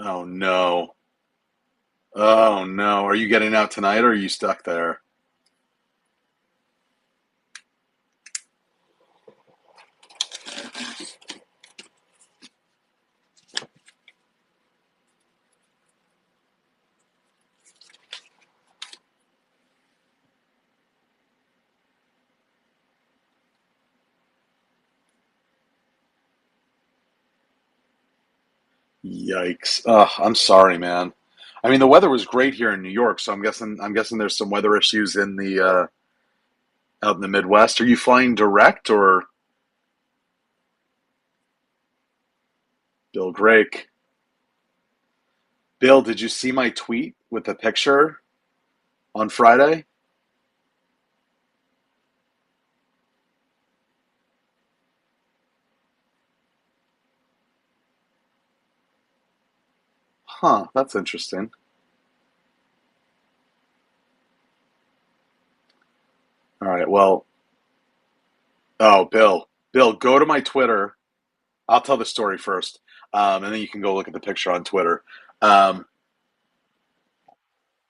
Oh no. Oh no. Are you getting out tonight or are you stuck there? Yikes. I'm sorry, man. I mean, the weather was great here in New York, so I'm guessing there's some weather issues in the out in the Midwest. Are you flying direct or Bill Drake? Bill, did you see my tweet with the picture on Friday? Huh, that's interesting. All right, well, oh, Bill, go to my Twitter. I'll tell the story first, and then you can go look at the picture on Twitter. Um,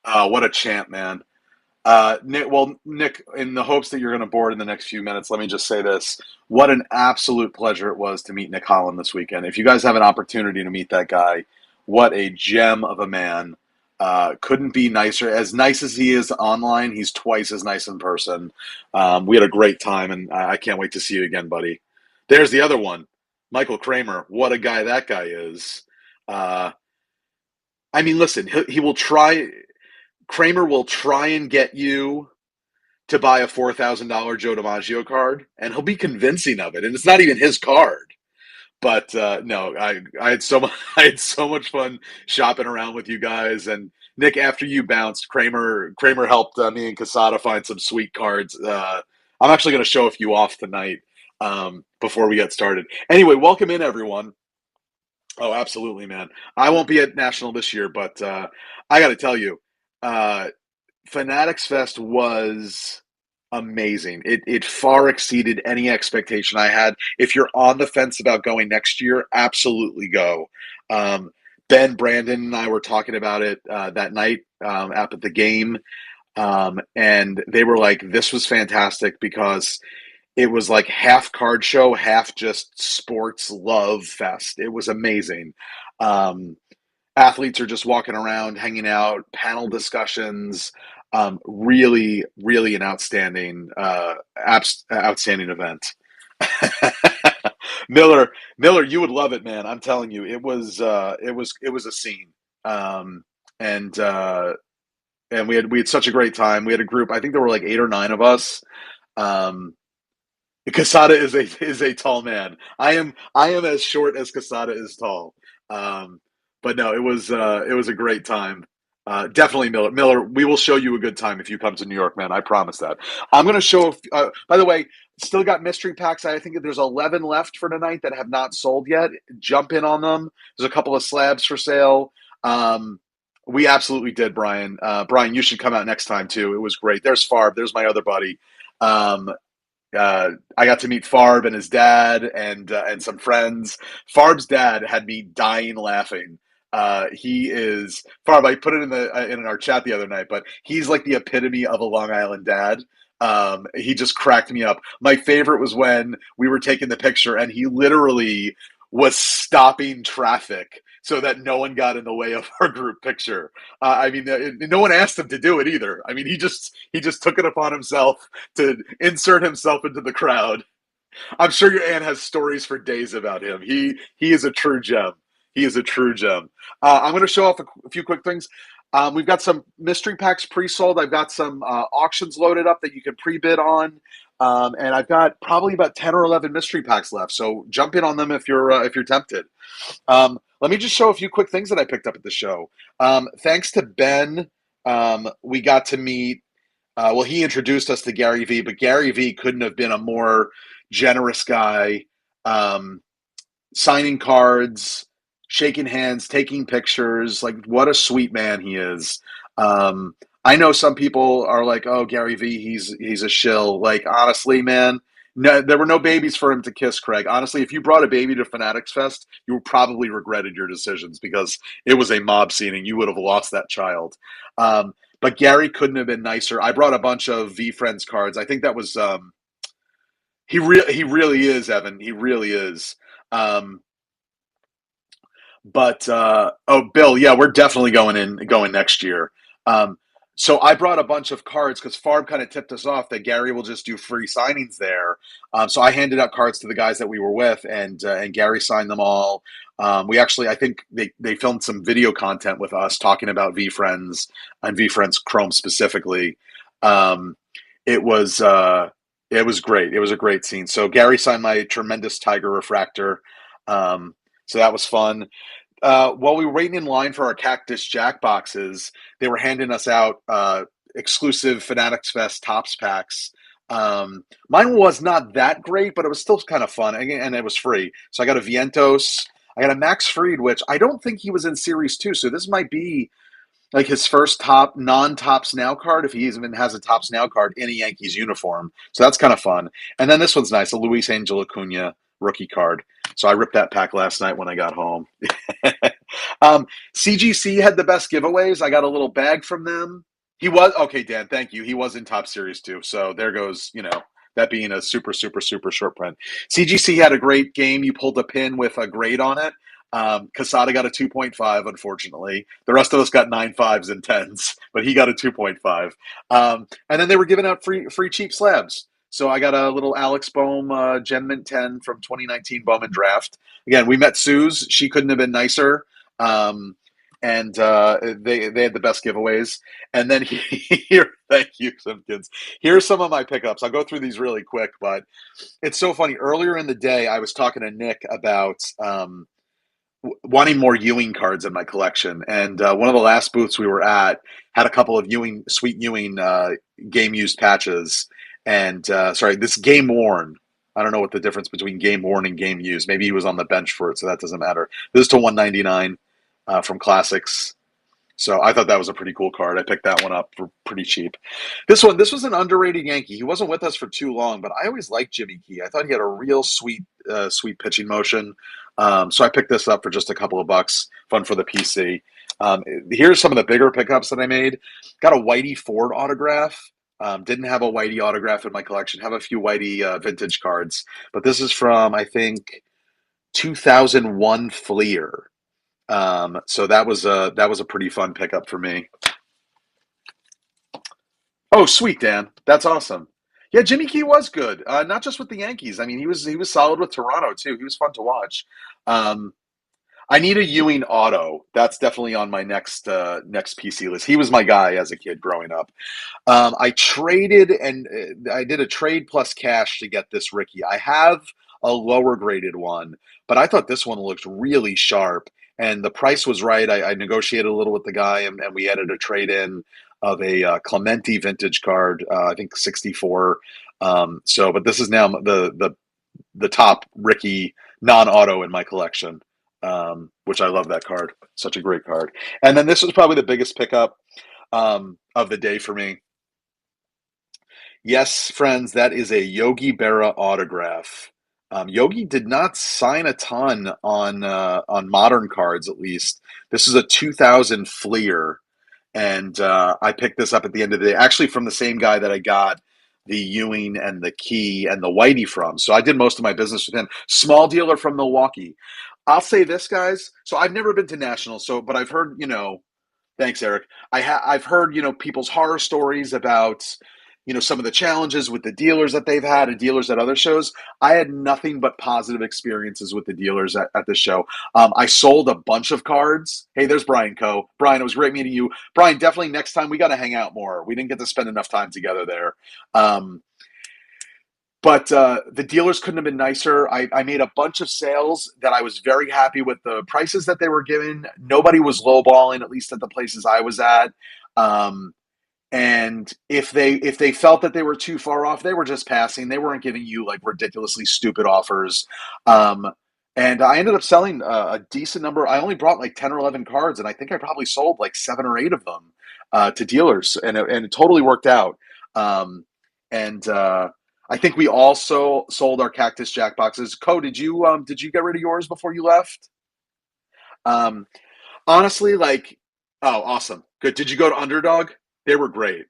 what a champ, man. Nick, in the hopes that you're going to board in the next few minutes, let me just say this. What an absolute pleasure it was to meet Nick Holland this weekend. If you guys have an opportunity to meet that guy, what a gem of a man. Couldn't be nicer. As nice as he is online, he's twice as nice in person. We had a great time, and I can't wait to see you again, buddy. There's the other one, Michael Kramer. What a guy that guy is. Uh, I mean, listen, he will try. Kramer will try and get you to buy a $4,000 Joe DiMaggio card, and he'll be convincing of it. And it's not even his card. But no, I had so much I had so much fun shopping around with you guys. And Nick, after you bounced, Kramer helped me and Casada find some sweet cards. I'm actually going to show a few off tonight before we get started. Anyway, welcome in everyone. Oh, absolutely, man. I won't be at National this year, but I got to tell you, uh, Fanatics Fest was amazing. It far exceeded any expectation I had. If you're on the fence about going next year, absolutely go. Um, Ben, Brandon, and I were talking about it that night up at the game, and they were like, "This was fantastic because it was like half card show, half just sports love fest. It was amazing." Um, Athletes are just walking around, hanging out, panel discussions. Really, really an outstanding event. Miller, you would love it, man. I'm telling you, it was a scene. Um, and we had such a great time. We had a group. I think there were like 8 or 9 of us. Um, Casada is a tall man. I am as short as Casada is tall. Um, but no, it was a great time. Definitely Miller. Miller, we will show you a good time if you come to New York, man. I promise that. I'm gonna show. By the way, still got mystery packs. I think there's 11 left for tonight that have not sold yet. Jump in on them. There's a couple of slabs for sale. Um, we absolutely did, Brian. Brian, you should come out next time too. It was great. There's Farb. There's my other buddy. Um, I got to meet Farb and his dad and some friends. Farb's dad had me dying laughing. He is Farb. I put it in our chat the other night, but he's like the epitome of a Long Island dad. He just cracked me up. My favorite was when we were taking the picture and he literally was stopping traffic so that no one got in the way of our group picture. I mean, no one asked him to do it either. I mean, he just took it upon himself to insert himself into the crowd. I'm sure your aunt has stories for days about him. He is a true gem. He is a true gem. I'm going to show off a few quick things. We've got some mystery packs pre-sold. I've got some auctions loaded up that you can pre-bid on, and I've got probably about 10 or 11 mystery packs left. So jump in on them if you're tempted. Let me just show a few quick things that I picked up at the show. Thanks to Ben, we got to meet well, he introduced us to Gary Vee, but Gary Vee couldn't have been a more generous guy. Um, Signing cards, shaking hands, taking pictures. Like, what a sweet man he is. Um, I know some people are like, "Oh, Gary Vee, he's a shill." Like, honestly, man, No, there were no babies for him to kiss, Craig. Honestly, if you brought a baby to Fanatics Fest, you probably regretted your decisions because it was a mob scene and you would have lost that child. But Gary couldn't have been nicer. I brought a bunch of V Friends cards. I think that was he really is, Evan. He really is. Um, but oh, Bill, yeah, we're definitely going next year. Um, so I brought a bunch of cards because Farb kind of tipped us off that Gary will just do free signings there. So I handed out cards to the guys that we were with, and Gary signed them all. We actually, I think they filmed some video content with us talking about V Friends and V Friends Chrome specifically. Um, it was it was great. It was a great scene. So Gary signed my tremendous Tiger Refractor. So that was fun. While we were waiting in line for our Cactus Jack boxes, they were handing us out exclusive Fanatics Fest Tops packs. Mine was not that great, but it was still kind of fun, and it was free. So I got a Vientos, I got a Max Fried, which I don't think he was in Series 2, so this might be like his first top non-Tops Now card, if he even has a Tops Now card in a Yankees uniform. So that's kind of fun. And then this one's nice, a Luis Angel Acuna rookie card. So I ripped that pack last night when I got home. um, CGC had the best giveaways. I got a little bag from them. He was okay, Dan. Thank you. He was in Top Series too. So there goes, that being a super, super, super short print. CGC had a great game. You pulled a pin with a grade on it. Casada got a 2.5, unfortunately. The rest of us got 9.5s and 10s, but he got a 2.5. And then they were giving out free cheap slabs. So I got a little Alex Bohm Gem Mint 10 from 2019 Bowman Draft. Again, we met Suze. She couldn't have been nicer. Um, and they had the best giveaways. And then here, thank you, Simpkins. Here's some of my pickups. I'll go through these really quick, but it's so funny. Earlier in the day, I was talking to Nick about wanting more Ewing cards in my collection. And one of the last booths we were at had a couple of Sweet Ewing game used patches. And sorry, this game worn. I don't know what the difference between game worn and game used. Maybe he was on the bench for it, so that doesn't matter. This is to 199 from Classics. So I thought that was a pretty cool card. I picked that one up for pretty cheap. This was an underrated Yankee. He wasn't with us for too long, but I always liked Jimmy Key. I thought he had a real sweet pitching motion. So I picked this up for just a couple of bucks. Fun for the PC. Here's some of the bigger pickups that I made. Got a Whitey Ford autograph. Didn't have a Whitey autograph in my collection. Have a few Whitey vintage cards, but this is from I think 2001 Fleer. So that was a pretty fun pickup for me. Oh, sweet, Dan. That's awesome. Yeah, Jimmy Key was good. Not just with the Yankees. I mean, he was solid with Toronto too. He was fun to watch. Um, I need a Ewing auto. That's definitely on my next PC list. He was my guy as a kid growing up. I traded and I did a trade plus cash to get this Ricky. I have a lower graded one, but I thought this one looked really sharp and the price was right. I negotiated a little with the guy and we added a trade in of a Clemente vintage card, I think 64. But this is now the top Ricky non-auto in my collection, which I love that card. Such a great card. And then this was probably the biggest pickup of the day for me. Yes, friends, that is a Yogi Berra autograph. Yogi did not sign a ton on modern cards, at least. This is a 2000 Fleer, and I picked this up at the end of the day, actually from the same guy that I got the Ewing and the Key and the Whitey from. So I did most of my business with him. Small dealer from Milwaukee. I'll say this, guys. So I've never been to nationals, but I've heard, thanks, Eric. I've heard people's horror stories about some of the challenges with the dealers that they've had and dealers at other shows. I had nothing but positive experiences with the dealers at the show. I sold a bunch of cards. Hey, there's Brian Coe. Brian, it was great meeting you. Brian, definitely next time we got to hang out more. We didn't get to spend enough time together there. But the dealers couldn't have been nicer. I made a bunch of sales that I was very happy with the prices that they were giving. Nobody was lowballing, at least at the places I was at. And if they felt that they were too far off, they were just passing. They weren't giving you like ridiculously stupid offers. And I ended up selling a decent number. I only brought like 10 or 11 cards, and I think I probably sold like 7 or 8 of them to dealers, and it totally worked out. And I think we also sold our Cactus Jack boxes. Co, did you get rid of yours before you left? Um, Honestly, like, oh, awesome, good. Did you go to Underdog? They were great.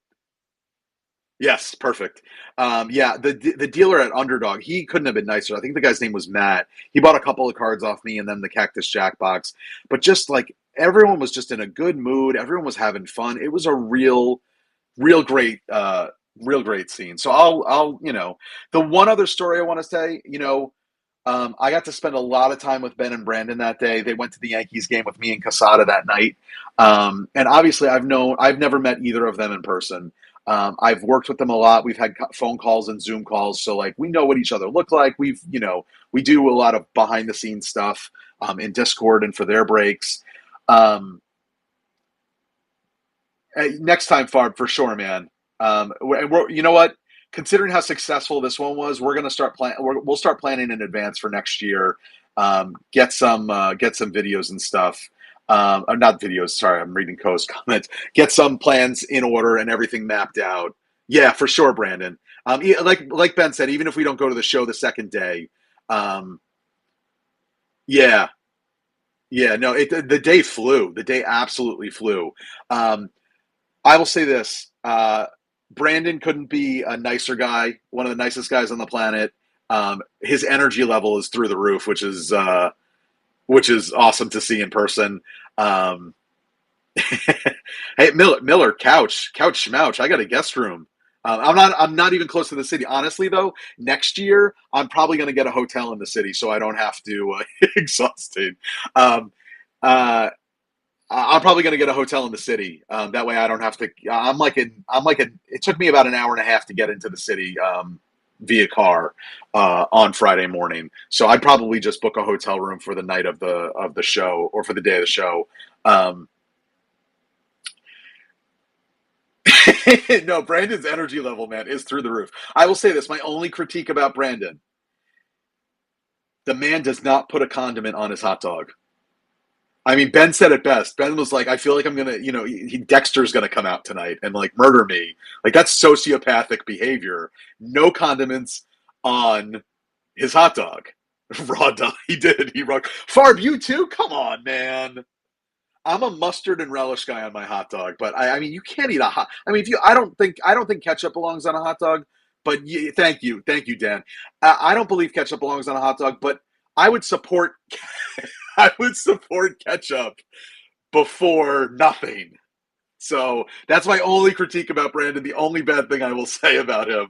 Yes, perfect. Yeah, the dealer at Underdog, he couldn't have been nicer. I think the guy's name was Matt. He bought a couple of cards off me and then the Cactus Jack box. But just like everyone was just in a good mood, everyone was having fun. It was a real great real great scene. So the one other story I want to say, I got to spend a lot of time with Ben and Brandon that day. They went to the Yankees game with me and Casada that night. And obviously, I've never met either of them in person. I've worked with them a lot. We've had phone calls and Zoom calls, so like we know what each other look like. We do a lot of behind the scenes stuff in Discord and for their breaks. Um, Next time, Farb, for sure, man. You know what? Considering how successful this one was, we're gonna start plan. We'll start planning in advance for next year. Get some videos and stuff. Not videos. Sorry, I'm reading Co's comments. Get some plans in order and everything mapped out. Yeah, for sure, Brandon. Yeah, like Ben said, even if we don't go to the show the second day, um, yeah, yeah, no, the day flew. The day absolutely flew. Um, I will say this: Brandon couldn't be a nicer guy. One of the nicest guys on the planet. His energy level is through the roof, which is awesome to see in person. Um, hey, Miller, couch schmouch. I got a guest room. I'm not even close to the city. Honestly, though, next year I'm probably going to get a hotel in the city so I don't have to exhausted. Um, uh, I'm probably going to get a hotel in the city. That way, I don't have to. It took me about an hour and a half to get into the city via car on Friday morning. So I'd probably just book a hotel room for the night of the show or for the day of the show. Um, no, Brandon's energy level, man, is through the roof. I will say this: my only critique about Brandon, the man does not put a condiment on his hot dog. I mean, Ben said it best. Ben was like, "I feel like I'm gonna, Dexter's gonna come out tonight and like murder me. Like that's sociopathic behavior. No condiments on his hot dog, raw dog. He did. He rocked. Farb, you too? Come on, man. I'm a mustard and relish guy on my hot dog, but I mean, you can't eat a hot. I mean, if you, I don't think ketchup belongs on a hot dog. But thank you, Dan. I don't believe ketchup belongs on a hot dog, but I would support I would support ketchup before nothing. So that's my only critique about Brandon. The only bad thing I will say about him.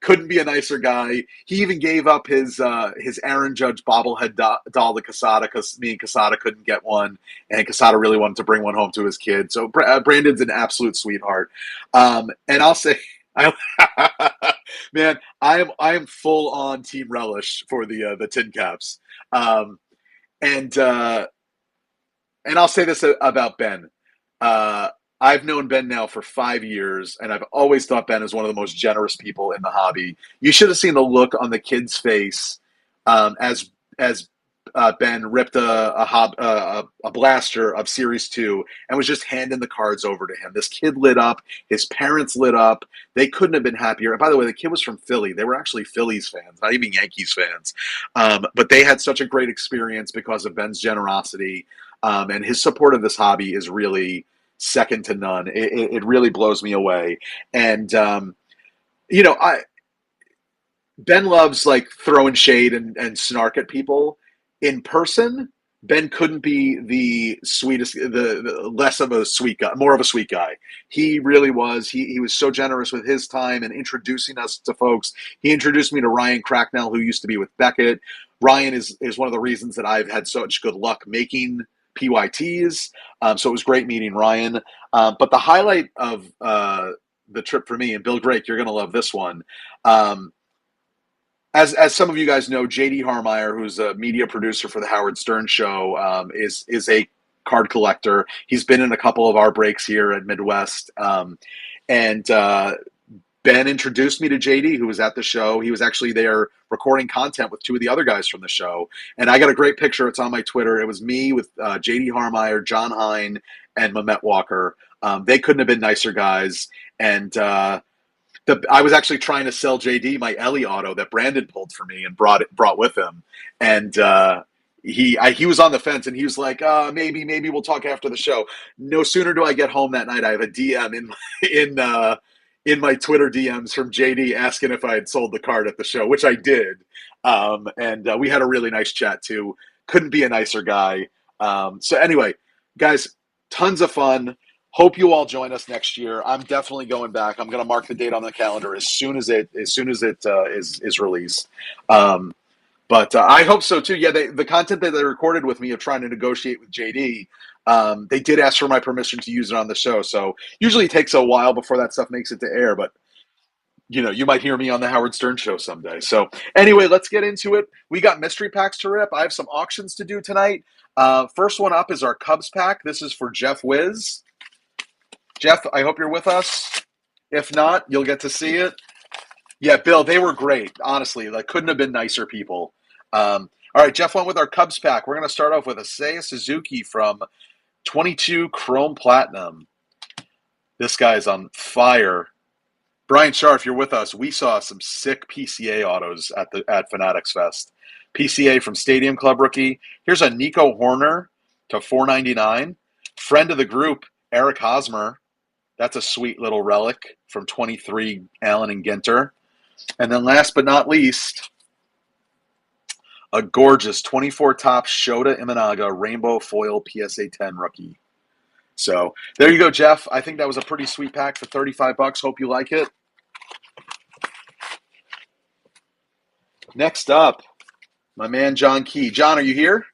Couldn't be a nicer guy. He even gave up his Aaron Judge bobblehead doll to Casada because me and Casada couldn't get one, and Casada really wanted to bring one home to his kid. So Brandon's an absolute sweetheart. And I'll say, I, man, I am full on Team Relish for the Tin Caps. Um, and and I'll say this about Ben. Uh, I've known Ben now for 5 years, and I've always thought Ben is one of the most generous people in the hobby. You should have seen the look on the kid's face as Ben ripped a blaster of Series Two and was just handing the cards over to him. This kid lit up. His parents lit up. They couldn't have been happier. And by the way, the kid was from Philly. They were actually Phillies fans, not even Yankees fans. But they had such a great experience because of Ben's generosity. And his support of this hobby is really second to none. It really blows me away. And I Ben loves like throwing shade and snark at people. In person, Ben couldn't be the sweetest, the less of a sweet guy, more of a sweet guy. He really was. He was so generous with his time and introducing us to folks. He introduced me to Ryan Cracknell, who used to be with Beckett. Ryan is one of the reasons that I've had such good luck making PYTs. So it was great meeting Ryan. But the highlight of the trip for me, and Bill Drake, you're going to love this one. Um, as some of you guys know, JD Harmeyer, who's a media producer for the Howard Stern Show, is a card collector. He's been in a couple of our breaks here at Midwest, and Ben introduced me to JD, who was at the show. He was actually there recording content with two of the other guys from the show, and I got a great picture. It's on my Twitter. It was me with JD Harmeyer, John Hine, and Mamet Walker. They couldn't have been nicer guys, and I was actually trying to sell JD my Ellie auto that Brandon pulled for me and brought with him, and he was on the fence, and he was like, maybe we'll talk after the show. No sooner do I get home that night, I have a DM in my Twitter DMs from JD asking if I had sold the card at the show, which I did, and we had a really nice chat too. Couldn't be a nicer guy. So anyway, guys, tons of fun. Hope you all join us next year. I'm definitely going back. I'm going to mark the date on the calendar as soon as it is released. But I hope so too. Yeah, the content that they recorded with me of trying to negotiate with JD, they did ask for my permission to use it on the show. So usually it takes a while before that stuff makes it to air. But you might hear me on the Howard Stern show someday. So anyway, let's get into it. We got mystery packs to rip. I have some auctions to do tonight. First one up is our Cubs pack. This is for Jeff Wiz. Jeff, I hope you're with us. If not, you'll get to see it. Yeah, Bill, they were great. Honestly, like couldn't have been nicer people. All right, Jeff went with our Cubs pack. We're going to start off with a Seiya Suzuki from 22 Chrome Platinum. This guy's on fire. Brian Shar, if you're with us, we saw some sick PCA autos at Fanatics Fest. PCA from Stadium Club rookie. Here's a Nico Horner to $4.99. Friend of the group, Eric Hosmer. That's a sweet little relic from 23 Allen and Ginter. And then last but not least, a gorgeous 24 top Shota Imanaga Rainbow Foil PSA 10 rookie. So there you go, Jeff. I think that was a pretty sweet pack for $35. Hope you like it. Next up, my man John Key. John, are you here?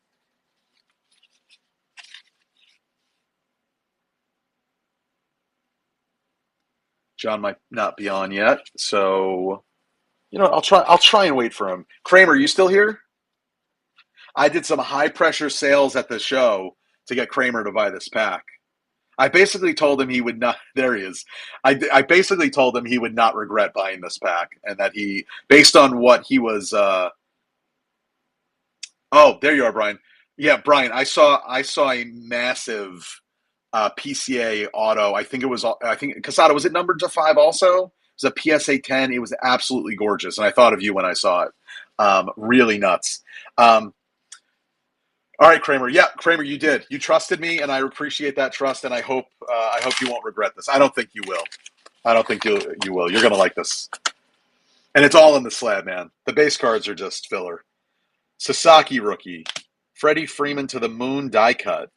John might not be on yet, so I'll try and wait for him. Kramer, you still here? I did some high pressure sales at the show to get Kramer to buy this pack. I basically told him he would not. There he is. I basically told him he would not regret buying this pack, and that based on what he was. Oh, there you are, Brian. Yeah, Brian. I saw a massive PCA auto. I think Casado, was it numbered to 5 also? It was a PSA 10. It was absolutely gorgeous, and I thought of you when I saw it. Really nuts. All right, Kramer. Yeah, Kramer, you did. You trusted me, and I appreciate that trust. And I hope you won't regret this. I don't think you will. I don't think you will. You're gonna like this, and it's all in the slab, man. The base cards are just filler. Sasaki rookie, Freddie Freeman to the moon die cut.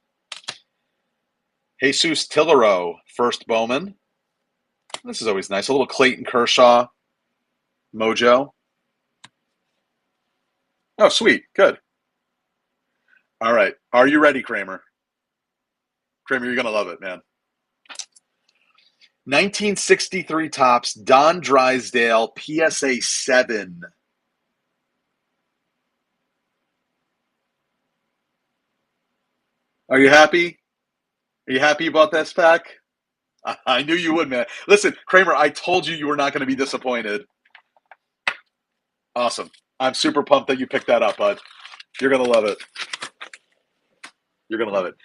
Jesus Tillero, first Bowman. This is always nice. A little Clayton Kershaw mojo. Oh, sweet. Good. All right. Are you ready, Kramer? Kramer, you're going to love it, man. 1963 tops, Don Drysdale, PSA 7. Are you happy? Are you happy about this pack? I knew you would, man. Listen, Kramer, I told you were not going to be disappointed. Awesome. I'm super pumped that you picked that up, bud. You're going to love it. You're going to love it.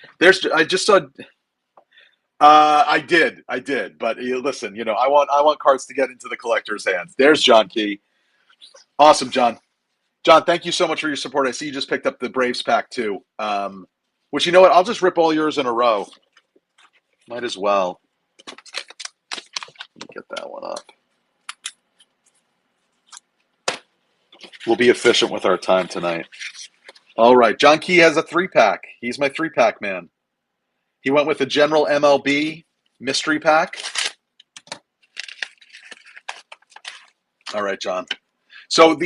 I just saw. I did. But listen, I want cards to get into the collector's hands. There's John Key. Awesome, John. John, thank you so much for your support. I see you just picked up the Braves pack too. Which, you know what? I'll just rip all yours in a row. Might as well. Let me get that one up. We'll be efficient with our time tonight. All right. John Key has a 3-pack. He's my 3-pack man. He went with the General MLB mystery pack. All right, John. So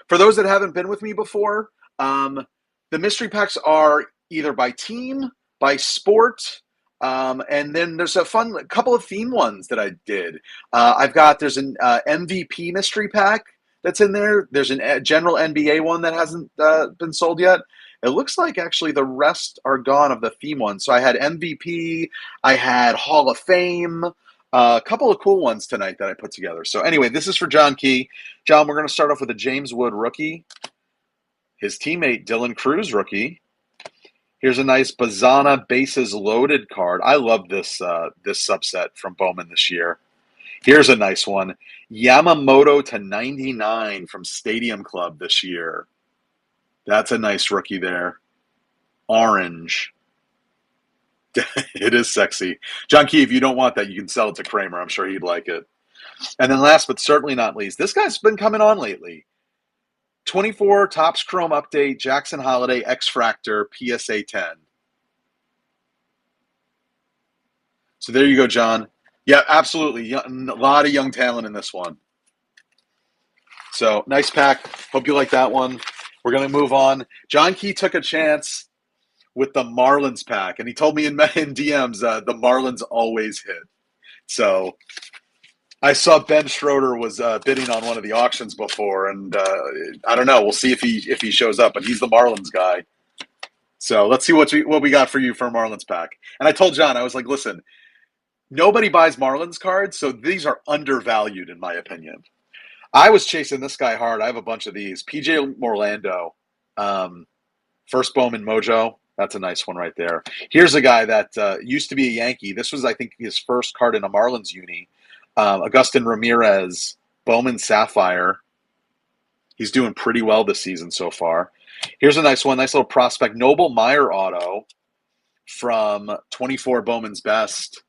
for those that haven't been with me before, the mystery packs are either by team, by sport, and then there's a couple of theme ones that I did. There's an MVP mystery pack that's in there. There's a general NBA one that hasn't been sold yet. It looks like actually the rest are gone of the theme ones. So I had MVP, I had Hall of Fame, a couple of cool ones tonight that I put together. So anyway, this is for John Key. John, we're going to start off with a James Wood rookie. His teammate Dylan Cruz rookie. Here's a nice Bazana bases loaded card. I love this subset from Bowman this year. Here's a nice one. Yamamoto to 99 from Stadium Club this year. That's a nice rookie there. Orange. It is sexy. John Key, if you don't want that, you can sell it to Kramer. I'm sure he'd like it. And then last but certainly not least, this guy's been coming on lately. 24 Topps Chrome Update, Jackson Holiday, X-Fractor, PSA 10. So there you go, John. Yeah, absolutely. A lot of young talent in this one. So nice pack. Hope you like that one. We're going to move on. John Key took a chance with the Marlins pack, and he told me in DMs the Marlins always hit. So I saw Ben Schroeder was bidding on one of the auctions before, and I don't know. We'll see if he shows up, but he's the Marlins guy. So let's see what we got for you for a Marlins pack. And I told John, I was like, listen, nobody buys Marlins cards, so these are undervalued in my opinion. I was chasing this guy hard. I have a bunch of these. PJ Morlando, first Bowman Mojo. That's a nice one right there. Here's a guy that used to be a Yankee. This was, I think, his first card in a Marlins uni. Agustin Ramirez, Bowman Sapphire. He's doing pretty well this season so far. Here's a nice one. Nice little prospect. Noble Meyer auto from 24 Bowman's Best.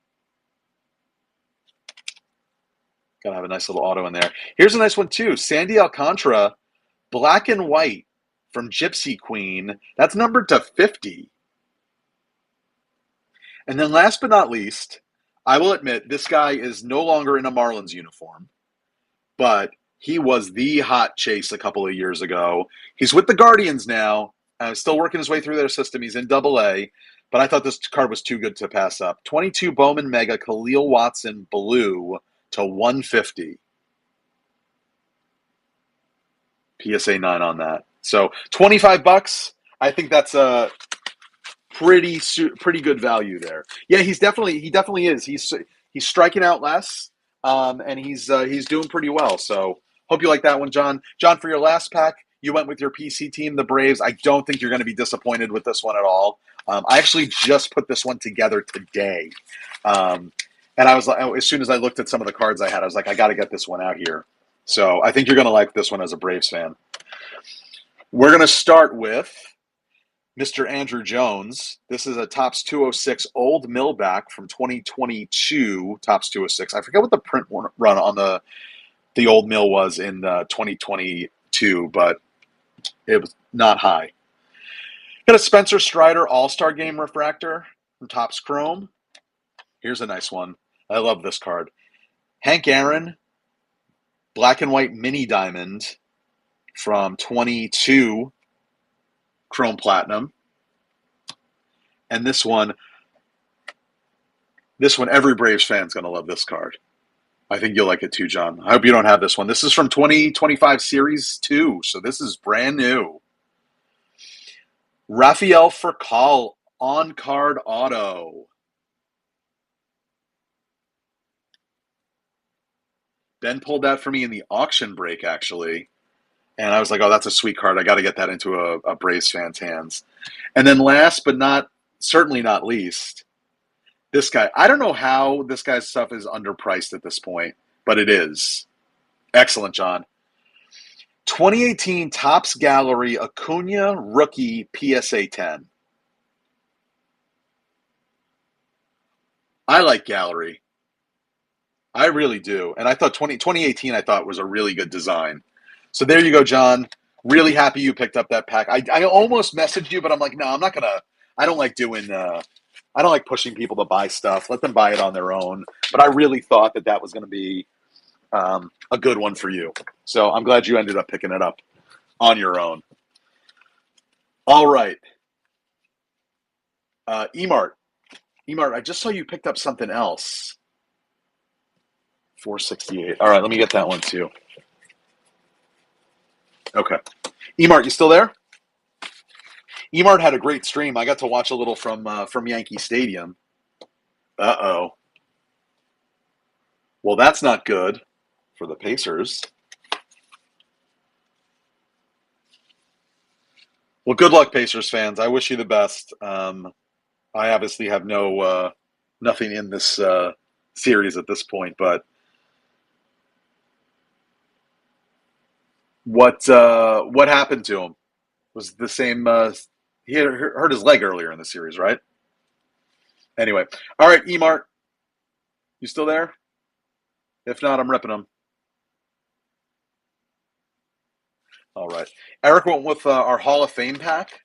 Gotta have a nice little auto in there. Here's a nice one too. Sandy Alcantara, black and white from Gypsy Queen. That's numbered to 50. And then last but not least, I will admit this guy is no longer in a Marlins uniform, but he was the hot chase a couple of years ago. He's with the Guardians now. Still working his way through their system. He's in Double-A, but I thought this card was too good to pass up. 22 Bowman Mega Khalil Watson Blue to 150. PSA 9 on that. So $25. I think that's a pretty good value there. Yeah, he definitely is. He's striking out less, and he's doing pretty well. So hope you like that one, John. John, for your last pack, you went with your PC team, the Braves. I don't think you're going to be disappointed with this one at all. I actually just put this one together today. And I was like, as soon as I looked at some of the cards I had, I was like, I got to get this one out here. So I think you're going to like this one as a Braves fan. We're going to start with Mr. Andrew Jones. This is a Topps 206 Old Millback from 2022 Topps 206. I forget what the print run on the Old Mill was in 2022, but it was not high. Got a Spencer Strider All-Star Game Refractor from Topps Chrome. Here's a nice one. I love this card. Hank Aaron, black and white mini diamond from 22 Chrome Platinum. And this one, every Braves fan is going to love this card. I think you'll like it too, John. I hope you don't have this one. This is from 2025 Series 2, so this is brand new. Rafael Furcal on-card auto. Ben pulled that for me in the auction break, actually. And I was like, oh, that's a sweet card. I got to get that into a Braves fan's hands. And then last but certainly not least, this guy. I don't know how this guy's stuff is underpriced at this point, but it is. Excellent, John. 2018 Topps Gallery Acuna Rookie PSA 10. I like Gallery. I really do. And I thought 2018 I thought was a really good design. So there you go, John. Really happy you picked up that pack. I almost messaged you, but I'm like, no, I'm not going to. I don't like pushing people to buy stuff. Let them buy it on their own. But I really thought that was going to be a good one for you. So I'm glad you ended up picking it up on your own. All right. Emart, I just saw you picked up something else. 468. All right, let me get that one too. Okay. Emart, you still there? Emart had a great stream. I got to watch a little from Yankee Stadium. Uh-oh. Well, that's not good for the Pacers. Well, good luck, Pacers fans. I wish you the best. I obviously have nothing in this series at this point, but What happened to him? Was the same? He had hurt his leg earlier in the series, right? Anyway, all right, Emart, you still there? If not, I'm ripping him. All right, Eric went with our Hall of Fame pack.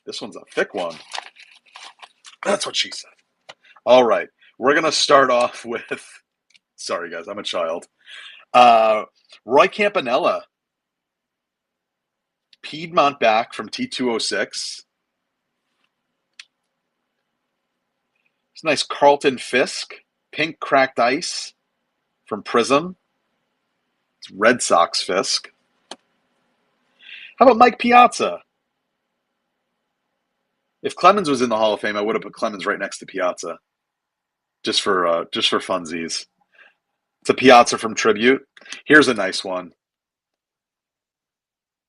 This one's a thick one. That's what she said. All right, we're gonna start off with. Sorry, guys, I'm a child. Uh, Roy Campanella, Piedmont back from T206. It's a nice Carlton Fisk, pink cracked ice from Prism. It's Red Sox Fisk. How about Mike Piazza? If Clemens was in the Hall of Fame, I would have put Clemens right next to Piazza, just for funsies. It's a Piazza from Tribute. Here's a nice one.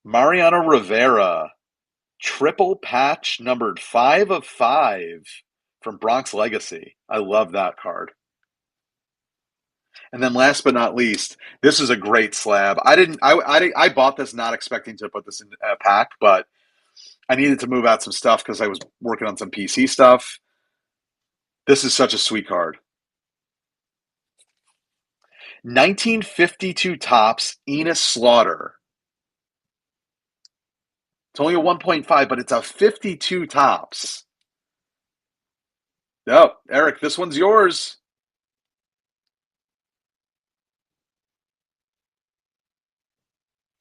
Mariano Rivera, triple patch numbered 5/5 from Bronx Legacy. I love that card. And then last but not least, this is a great slab. I bought this not expecting to put this in a pack, but I needed to move out some stuff because I was working on some PC stuff. This is such a sweet card. 1952 tops, Enos Slaughter. It's only a 1.5, but it's a 52 tops. Oh, Eric, this one's yours.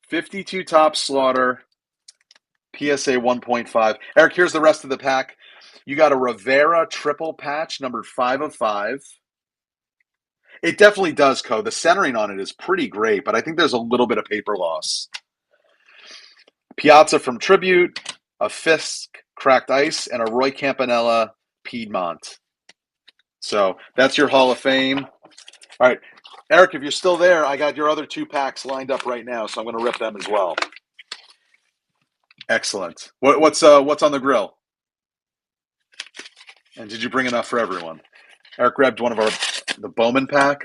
52 tops Slaughter, PSA 1.5. Eric, here's the rest of the pack. You got a Rivera triple patch, numbered 5/5. It definitely does, Co. The centering on it is pretty great, but I think there's a little bit of paper loss. Piazza from Tribute, a Fisk cracked ice, and a Roy Campanella Piedmont. So that's your Hall of Fame. All right, Eric, if you're still there, I got your other two packs lined up right now, so I'm going to rip them as well. Excellent. What's on the grill? And did you bring enough for everyone? Eric grabbed one of the Bowman pack.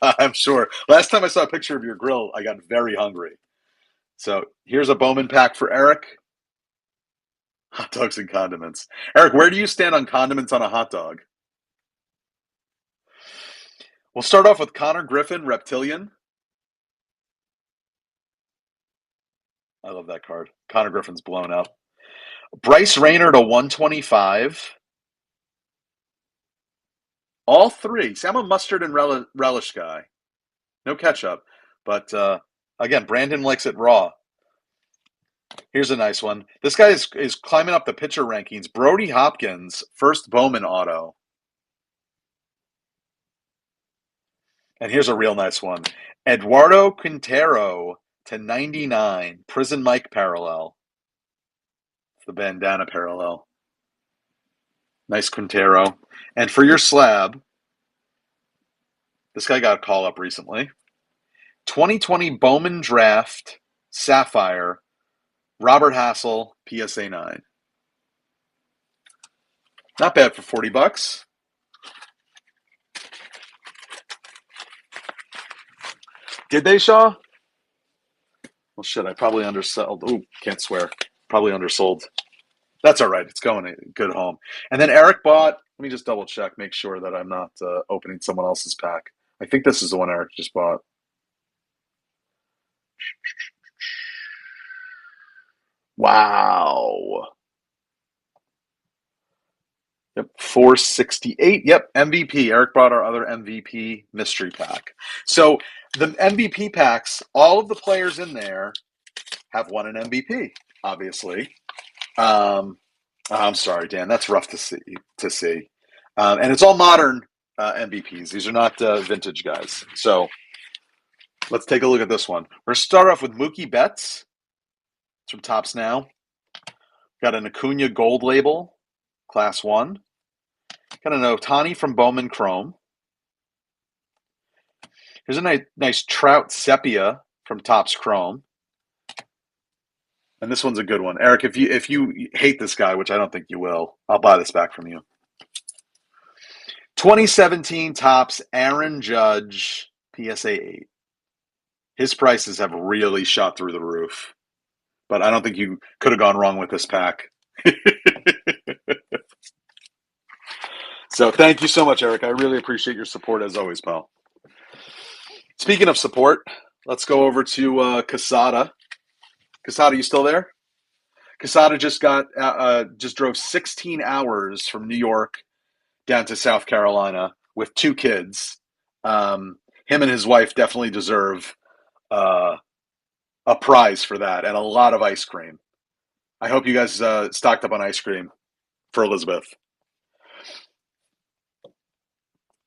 I'm sure. Last time I saw a picture of your grill, I got very hungry. So here's a Bowman pack for Eric. Hot dogs and condiments. Eric, where do you stand on condiments on a hot dog? We'll start off with Connor Griffin, Reptilian. I love that card. Connor Griffin's blown up. Bryce Rayner to 125. All three. See, I'm a mustard and relish guy. No ketchup. But again, Brandon likes it raw. Here's a nice one. This guy is climbing up the pitcher rankings. Brody Hopkins, first Bowman auto. And here's a real nice one. Eduardo Quintero to 99. Prison Mike parallel. The bandana parallel. Nice Quintero. And for your slab, this guy got a call up recently. 2020 Bowman Draft Sapphire, Robert Hassel, PSA 9. Not bad for $40. Did they, Shaw? Well, shit, I probably undersold. Ooh, can't swear. Probably undersold. That's all right. It's going a good home. And then Eric bought, let me just double check, make sure that I'm not opening someone else's pack. I think this is the one Eric just bought. Wow. Yep, 468. Yep, MVP. Eric brought our other MVP mystery pack. So the MVP packs, all of the players in there have won an MVP, obviously. I'm sorry, Dan. That's rough to see. And it's all modern MVPs. These are not vintage guys. So let's take a look at this one. We're going to start off with Mookie Betts. It's from Topps Now. Got an Acuna Gold Label, Class 1. Got an Ohtani from Bowman Chrome. Here's a nice Trout Sepia from Topps Chrome. And this one's a good one. Eric, if you hate this guy, which I don't think you will, I'll buy this back from you. 2017 Topps Aaron Judge PSA 8. His prices have really shot through the roof, but I don't think you could have gone wrong with this pack. So thank you so much, Eric. I really appreciate your support as always, pal. Speaking of support, let's go over to Casada. Casada, you still there? Casada just drove 16 hours from New York down to South Carolina with 2 kids. Him and his wife definitely deserve uh, a prize for that and a lot of ice cream. I hope you guys stocked up on ice cream for Elizabeth.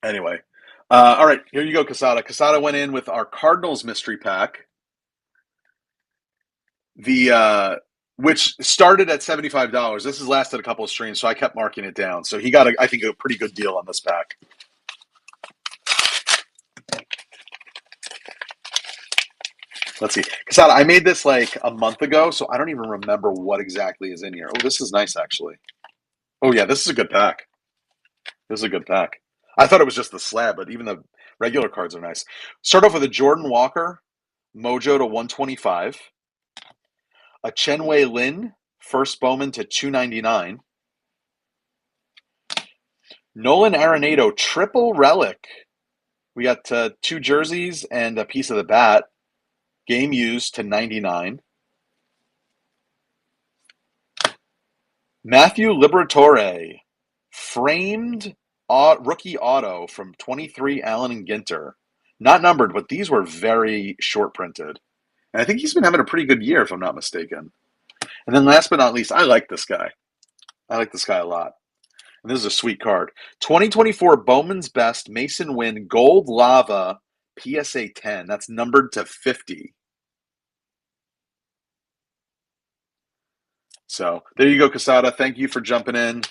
Anyway, all right, here you go, Casada. Casada went in with our Cardinals mystery pack, the which started at $75. This has lasted a couple of streams, so I kept marking it down. So he got, I think, a pretty good deal on this pack. Let's see. Casada, I made this like a month ago, so I don't even remember what exactly is in here. Oh, this is nice, actually. Oh, yeah, this is a good pack. This is a good pack. I thought it was just the slab, but even the regular cards are nice. Start off with a Jordan Walker, Mojo to 125. A Chenwei Lin, first Bowman to 299. Nolan Arenado, triple relic. We got 2 jerseys and a piece of the bat. Game used to 99. Matthew Liberatore, framed rookie auto from 23 Allen and Ginter. Not numbered, but these were very short printed. And I think he's been having a pretty good year, if I'm not mistaken. And then last but not least, I like this guy. I like this guy a lot. And this is a sweet card. 2024 Bowman's Best Mason Wynn Gold Lava PSA 10. That's numbered to 50. So there you go, Casada. Thank you for jumping in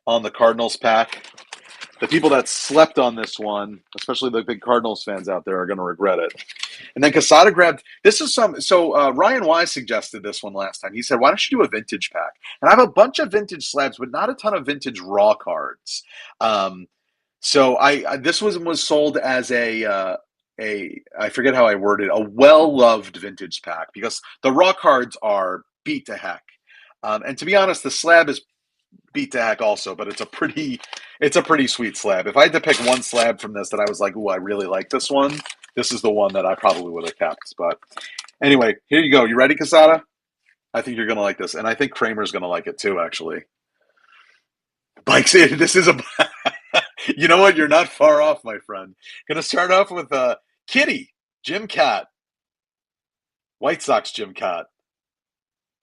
on the Cardinals pack. The people that slept on this one, especially the big Cardinals fans out there, are going to regret it. And then Casada grabbed, this is some, so Ryan Wise suggested this one last time. He said, why don't you do a vintage pack? And I have a bunch of vintage slabs, but not a ton of vintage raw cards. So this was sold as a I forget how I worded, a well-loved vintage pack, because the raw cards are beat to heck. And to be honest, the slab is beat to heck also, but it's a pretty sweet slab. If I had to pick one slab from this that I was like, ooh, I really like this one, this is the one that I probably would have kept. But anyway, here you go. You ready, Casada? I think you're gonna like this, and I think Kramer's gonna like it too, actually. Bikes, this is a you know what? You're not far off, my friend. Gonna start off with Kitty, Jim Cat, White Sox Jim Cat,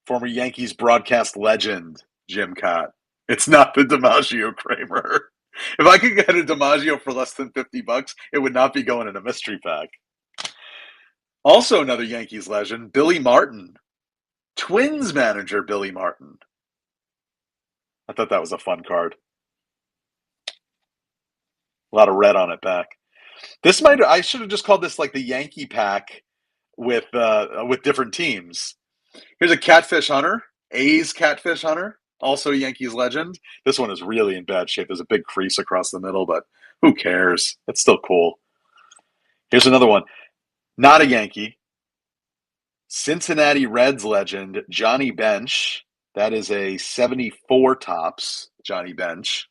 former Yankees broadcast legend Jim Cat. It's not the DiMaggio Kramer. If I could get a DiMaggio for less than $50, it would not be going in a mystery pack. Also another Yankees legend, Billy Martin. Twins manager Billy Martin. I thought that was a fun card. A lot of red on it back. I should have just called this like the Yankee pack with different teams. Here's a Catfish Hunter, A's Catfish Hunter, also a Yankees legend. This one is really in bad shape. There's a big crease across the middle, but who cares? It's still cool. Here's another one, not a Yankee. Cincinnati Reds legend, Johnny Bench. That is a 74 Topps Johnny Bench.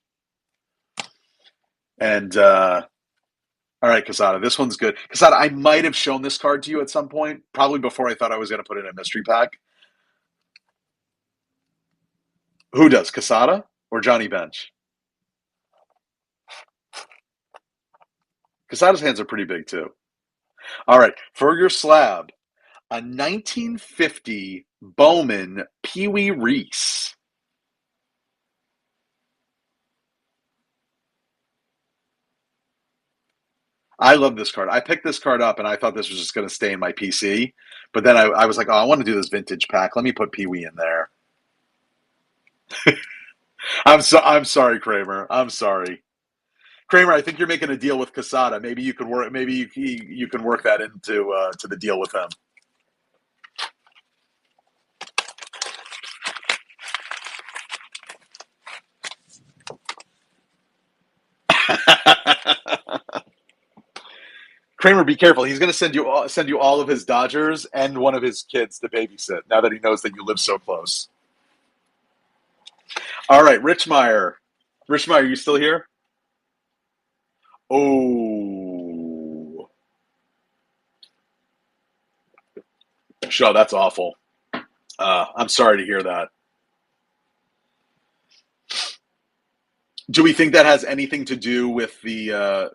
And all right, Casada, this one's good. Casada, I might have shown this card to you at some point, probably before I thought I was going to put it in a mystery pack. Who does, Casada or Johnny Bench? Casada's hands are pretty big too. All right, for your slab, a 1950 Bowman Pee Wee Reese. I love this card. I picked this card up and I thought this was just going to stay in my PC. But then I was like, oh, I want to do this vintage pack. Let me put Pee Wee in there. I'm sorry, Kramer. I'm sorry. Kramer, I think you're making a deal with Casada. Maybe you can work. Maybe you can work that into to the deal with him. Kramer, be careful. He's going to send you all of his Dodgers and one of his kids to babysit. Now that he knows that you live so close. All right, Rich Meyer. Rich Meyer, you still here? Oh, Shaw, that's awful. I'm sorry to hear that. Do we think that has anything to do with the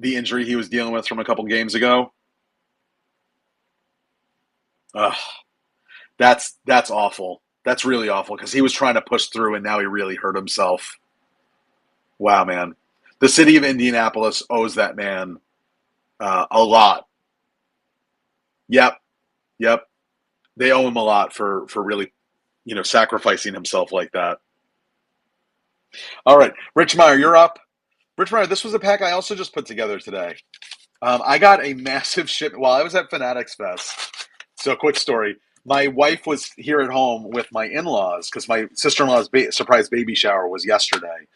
injury he was dealing with from a couple games ago? Ugh, that's awful. That's really awful because he was trying to push through and now he really hurt himself. Wow, man. The city of Indianapolis owes that man a lot. Yep, yep. They owe him a lot for really, sacrificing himself like that. All right, Rich Meyer, you're up. Rich Meyer, this was a pack I also just put together today. I got a massive shipment while I was at Fanatics Fest. So, quick story. My wife was here at home with my in laws because my sister in law's surprise baby shower was yesterday.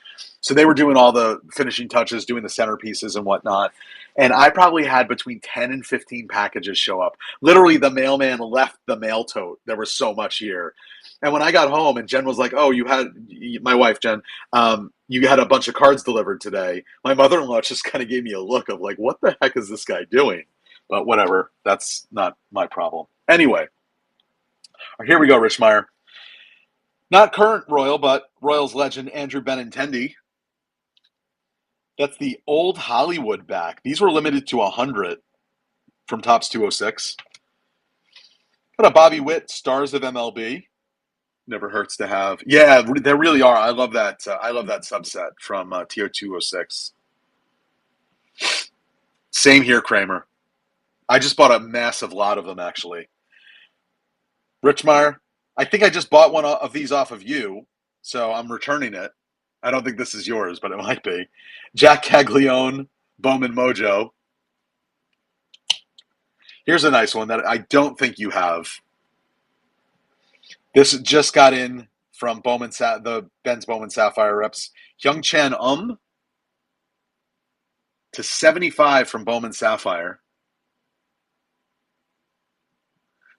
So, they were doing all the finishing touches, doing the centerpieces and whatnot. And I probably had between 10 and 15 packages show up. Literally, the mailman left the mail tote. There was so much here. And when I got home, and Jen was like, "Oh, my wife, Jen, you had a bunch of cards delivered today." My mother in law just kind of gave me a look of like, "What the heck is this guy doing?" But whatever, that's not my problem. Anyway, here we go, Rich Meyer. Not current Royal, but Royals legend Andrew Benintendi. That's the old Hollywood back. These were limited to 100 from Topps 206. Got a Bobby Witt, Stars of MLB. Never hurts to have. Yeah, there really are. I love that. I love that subset from TO 206. Same here, Kramer. I just bought a massive lot of them, actually. Richmeyer, I think I just bought one of these off of you, so I'm returning it. I don't think this is yours, but it might be. Jack Caglione, Bowman Mojo. Here's a nice one that I don't think you have. This just got in from the Ben's Bowman Sapphire reps. Hyung Chan to 75 from Bowman Sapphire.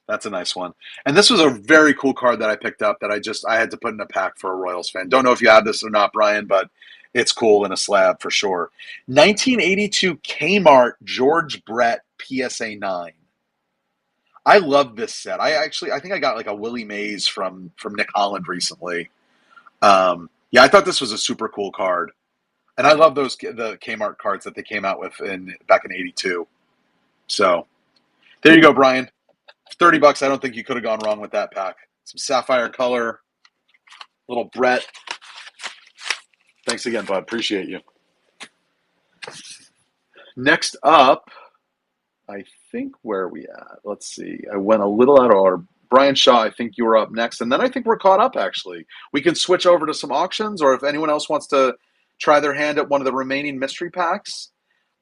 That's a nice one. And this was a very cool card that I picked up that I had to put in a pack for a Royals fan. Don't know if you have this or not, Brian, but it's cool in a slab for sure. 1982 Kmart George Brett PSA 9. I love this set. I think I got like a Willie Mays from Nick Holland recently. Yeah, I thought this was a super cool card. And I love the Kmart cards that they came out with back in '82. So there you go, Brian. For $30, I don't think you could have gone wrong with that pack. Some sapphire color, little Brett. Thanks again, bud. Appreciate you. Next up, I think where are we at? Let's see. I went a little out of order. Brian Shaw, I think you were up next. And then I think we're caught up, actually. We can switch over to some auctions, or if anyone else wants to try their hand at one of the remaining mystery packs.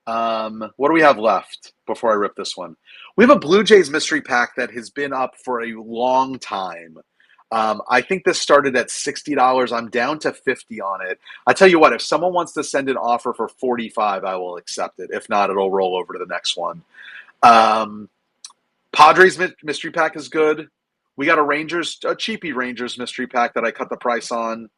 What do we have left before I rip this one? We have a Blue Jays mystery pack that has been up for a long time. I think this started at $60. I'm down to $50 on it. I tell you what, if someone wants to send an offer for $45, I will accept it. If not, it'll roll over to the next one. Padres mystery pack is good. We got a cheapy Rangers mystery pack that I cut the price on.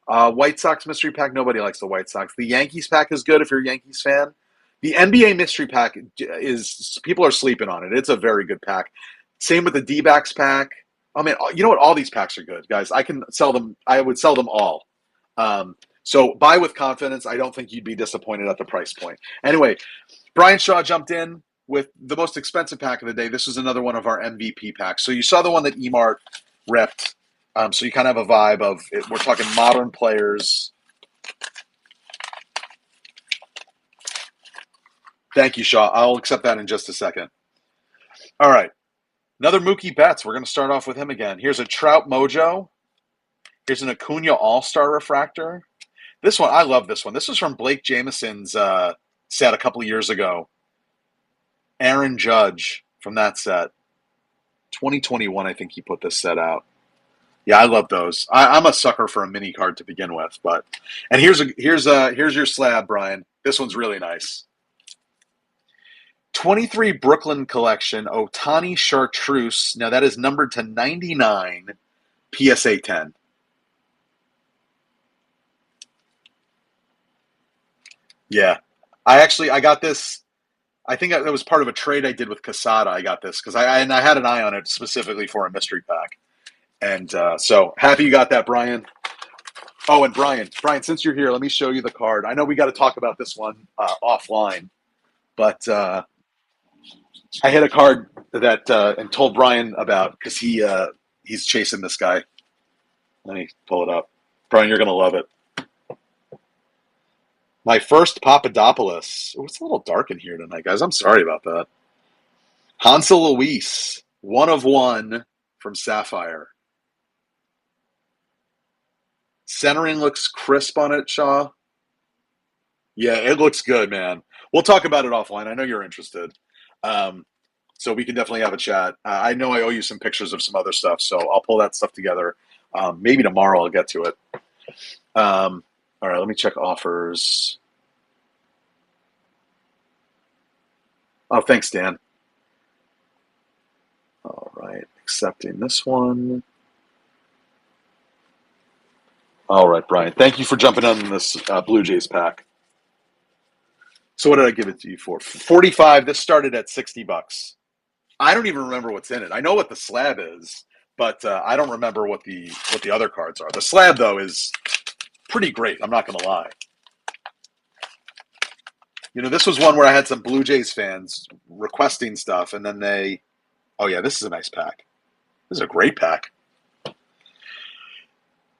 White Sox mystery pack, nobody likes the White Sox. The Yankees pack is good if you're a Yankees fan. The NBA mystery pack people are sleeping on it. It's a very good pack. Same with the D-backs pack. I mean, you know what? All these packs are good, guys. I can sell them. I would sell them all. So buy with confidence. I don't think you'd be disappointed at the price point. Anyway, Brian Shaw jumped in with the most expensive pack of the day. This was another one of our MVP packs. So you saw the one that Emart ripped. So you kind of have a vibe of it. We're talking modern players. Thank you, Shaw. I'll accept that in just a second. All right. Another Mookie Betts. We're going to start off with him again. Here's a Trout Mojo. Here's an Acuna All-Star Refractor. This one, I love this one. This was from Blake Jameson's set a couple of years ago. Aaron Judge from that set. 2021, I think he put this set out. Yeah, I love those. I'm a sucker for a mini card to begin with, and here's your slab, Brian. This one's really nice. 23 Brooklyn Collection, Otani Chartreuse. Now that is numbered to 99, PSA 10. Yeah. I got this. I think that was part of a trade I did with Casada. I got this because I had an eye on it specifically for a mystery pack. And so happy you got that, Brian. Oh, and Brian, since you're here, let me show you the card. I know we got to talk about this one offline, but I hit a card that and told Brian about because he's chasing this guy. Let me pull it up. Brian, you're gonna love it. My first Papadopoulos. Oh, it's a little dark in here tonight, guys. I'm sorry about that. Hansel Luis, 1 of 1 from Sapphire. Centering looks crisp on it, Shaw. Yeah, it looks good, man. We'll talk about it offline. I know you're interested. Um, so we can definitely have a chat. I know I owe you some pictures of some other stuff, so I'll pull that stuff together. Maybe tomorrow I'll get to it. All right, let me check offers. Oh, thanks, Dan. All right, accepting this one. All right, Brian. Thank you for jumping on this Blue Jays pack. So what did I give it to you for? 45. This started at $60. I don't even remember what's in it. I know what the slab is, but I don't remember what the other cards are. The slab though is pretty great. I'm not going to lie. You know, this was one where I had some Blue Jays fans requesting stuff, and then oh yeah, this is a nice pack. This is a great pack.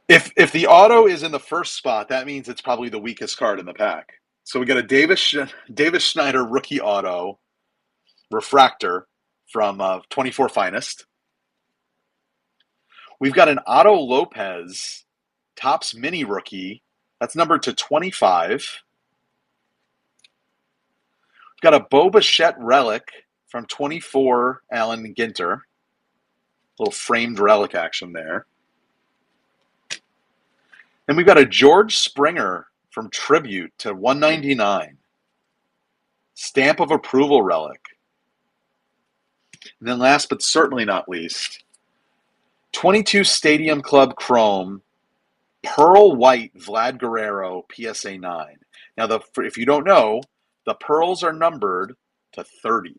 If the auto is in the first spot, that means it's probably the weakest card in the pack. So we got a Davis Schneider rookie auto refractor from 24 Finest. We've got an Otto Lopez Topps Mini rookie. That's numbered to 25. We've got a Bo Bichette relic from 24 Allen Ginter. Little framed relic action there. And we've got a George Springer from Tribute to 199. Stamp of approval relic. And then last but certainly not least, 22 Stadium Club Chrome, Pearl White Vlad Guerrero, PSA 9. Now, if you don't know, the pearls are numbered to 30.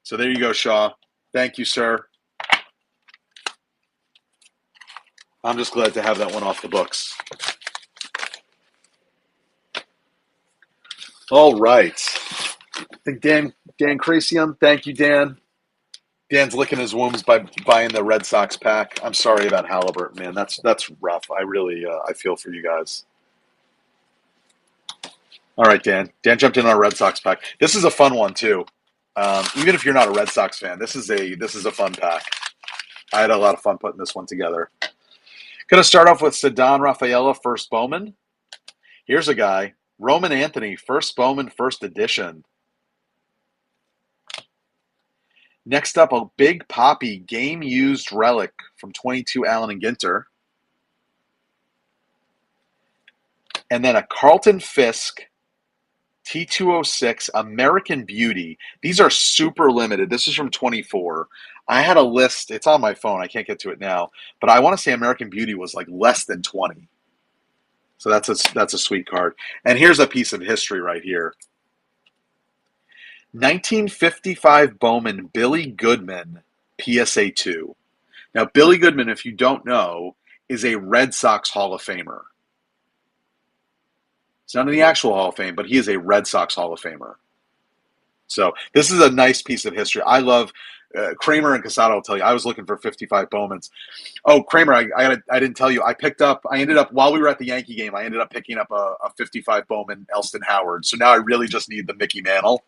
So there you go, Shaw. Thank you, sir. I'm just glad to have that one off the books. All right. I think Dan Crasium. Thank you, Dan. Dan's licking his wounds by buying the Red Sox pack. I'm sorry about Halliburton, man. That's rough. I really I feel for you guys. All right, Dan. Dan jumped in on a Red Sox pack. This is a fun one too. Even if you're not a Red Sox fan, this is a fun pack. I had a lot of fun putting this one together. Going to start off with Ceddanne Rafaela, first Bowman. Here's a guy, Roman Anthony, first Bowman, first edition. Next up, a Big Poppy game-used relic from 22 Allen and Ginter. And then a Carlton Fisk T206 American Beauty. These are super limited. This is from 24. I had a list. It's on my phone. I can't get to it now. But I want to say American Beauty was like less than 20. So that's a sweet card. And here's a piece of history right here. 1955 Bowman Billy Goodman PSA 2. Now, Billy Goodman, if you don't know, is a Red Sox Hall of Famer. He's not in the actual Hall of Fame, but he is a Red Sox Hall of Famer. So this is a nice piece of history. I love Kramer and Casado will tell you. I was looking for 55 Bowmans. Oh, Kramer, I didn't tell you. I ended up, while we were at the Yankee game, I ended up picking up a 55 Bowman Elston Howard. So now I really just need the Mickey Mantle.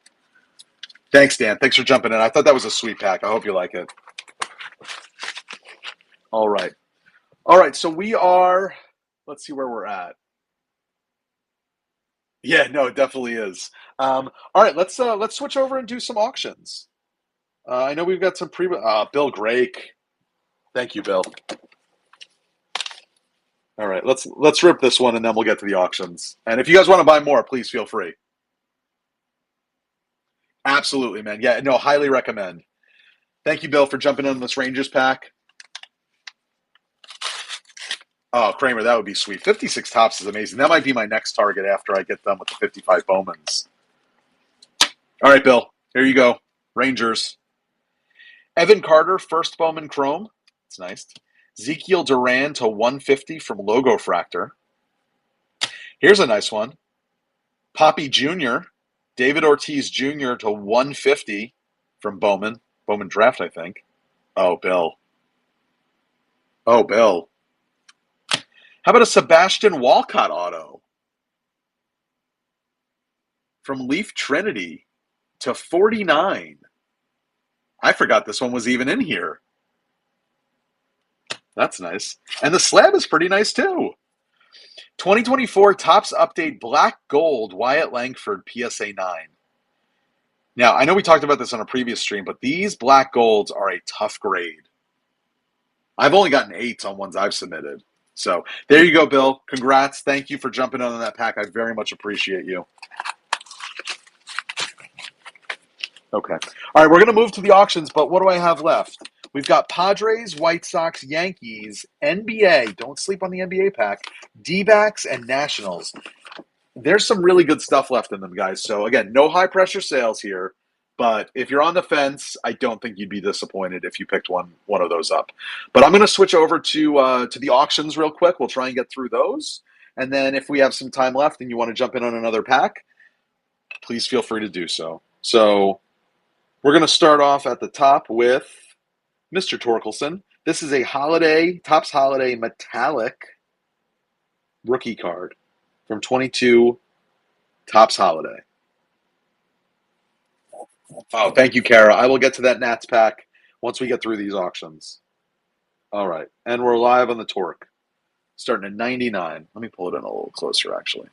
Thanks, Dan. Thanks for jumping in. I thought that was a sweet pack. I hope you like it. All right. So we are, let's see where we're at. Yeah, no, it definitely is. All right, let's switch over and do some auctions. I know we've got some Bill Grake. Thank you, Bill. All right, let's rip this one, and then we'll get to the auctions. And if you guys want to buy more, please feel free. Absolutely, man. Yeah, no, highly recommend. Thank you, Bill, for jumping in this Rangers pack. Oh, Kramer, that would be sweet. 56 tops is amazing. That might be my next target after I get done with the 55 Bowmans. All right, Bill, here you go. Rangers. Evan Carter, first Bowman Chrome. It's nice. Ezekiel Duran to 150 from Logo Fractor. Here's a nice one. Poppy Jr., David Ortiz Jr. to 150 from Bowman. Bowman Draft, I think. Oh, Bill. Oh, Bill. How about a Sebastian Walcott auto from Leaf Trinity to 49? I forgot this one was even in here. That's nice. And the slab is pretty nice too. 2024 Topps Update Black Gold Wyatt Langford PSA 9. Now, I know we talked about this on a previous stream, but these black golds are a tough grade. I've only gotten 8s on ones I've submitted. So there you go, Bill. Congrats. Thank you for jumping on that pack. I very much appreciate you. Okay. All right, we're going to move to the auctions, but what do I have left? We've got Padres, White Sox, Yankees, NBA. Don't sleep on the NBA pack. D-backs and Nationals. There's some really good stuff left in them, guys. So, again, no high-pressure sales here. But if you're on the fence, I don't think you'd be disappointed if you picked one of those up. But I'm going to switch over to the auctions real quick. We'll try and get through those. And then if we have some time left and you want to jump in on another pack, please feel free to do so. So we're going to start off at the top with Mr. Torkelson. This is a Topps Holiday Metallic rookie card from 22 Topps Holiday. Oh, thank you, Kara. I will get to that Nats pack once we get through these auctions. All right. And we're live on the Torque. Starting at 99. Let me pull it in a little closer, actually.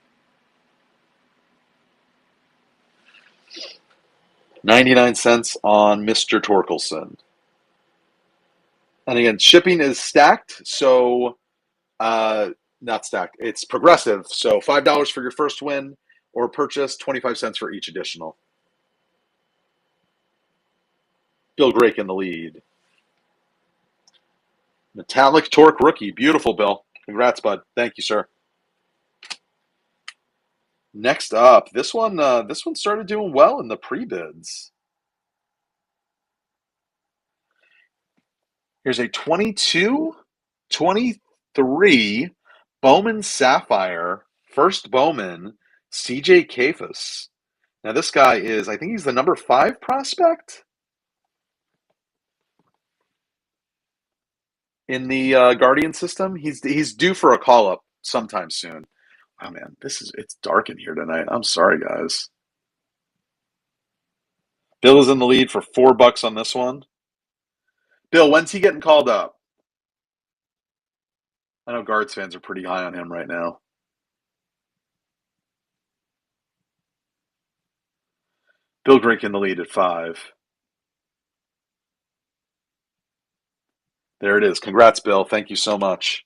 99 cents on Mr. Torkelson. And again, shipping is stacked, so not stacked. It's progressive. So $5 for your first win or purchase, 25 cents for each additional. Bill Drake in the lead. Metallic Torque rookie. Beautiful, Bill. Congrats, bud. Thank you, sir. Next up, this one started doing well in the pre-bids. Here's a 22, 23 Bowman Sapphire, first Bowman, CJ Kafis. Now this guy is, I think he's the number 5 prospect in the Guardian system. He's due for a call-up sometime soon. Oh man, it's dark in here tonight. I'm sorry, guys. Bill is in the lead for $4 on this one. Bill, when's he getting called up? I know Guards fans are pretty high on him right now. Bill Drake in the lead at 5. There it is. Congrats, Bill. Thank you so much.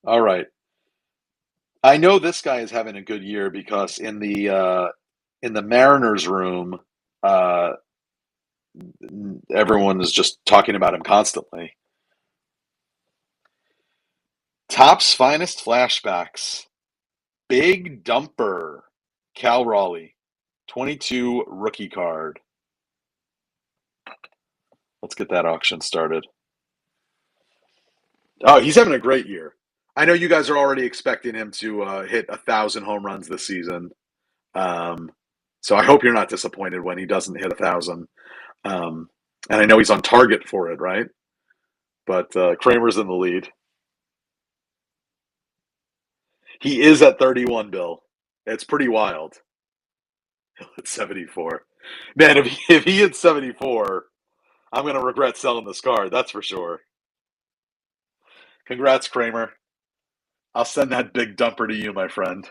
All right. I know this guy is having a good year because in the Mariners room, everyone is just talking about him constantly. Topps finest flashbacks. Big Dumper. Cal Raleigh. 22 rookie card. Let's get that auction started. Oh, he's having a great year. I know you guys are already expecting him to hit 1,000 home runs this season. So I hope you're not disappointed when he doesn't hit 1,000. And I know he's on target for it, right? But Kramer's in the lead. He is at 31, Bill. It's pretty wild. At 74. Man, if he hits 74, I'm going to regret selling this card. That's for sure. Congrats, Kramer. I'll send that big dumper to you, my friend.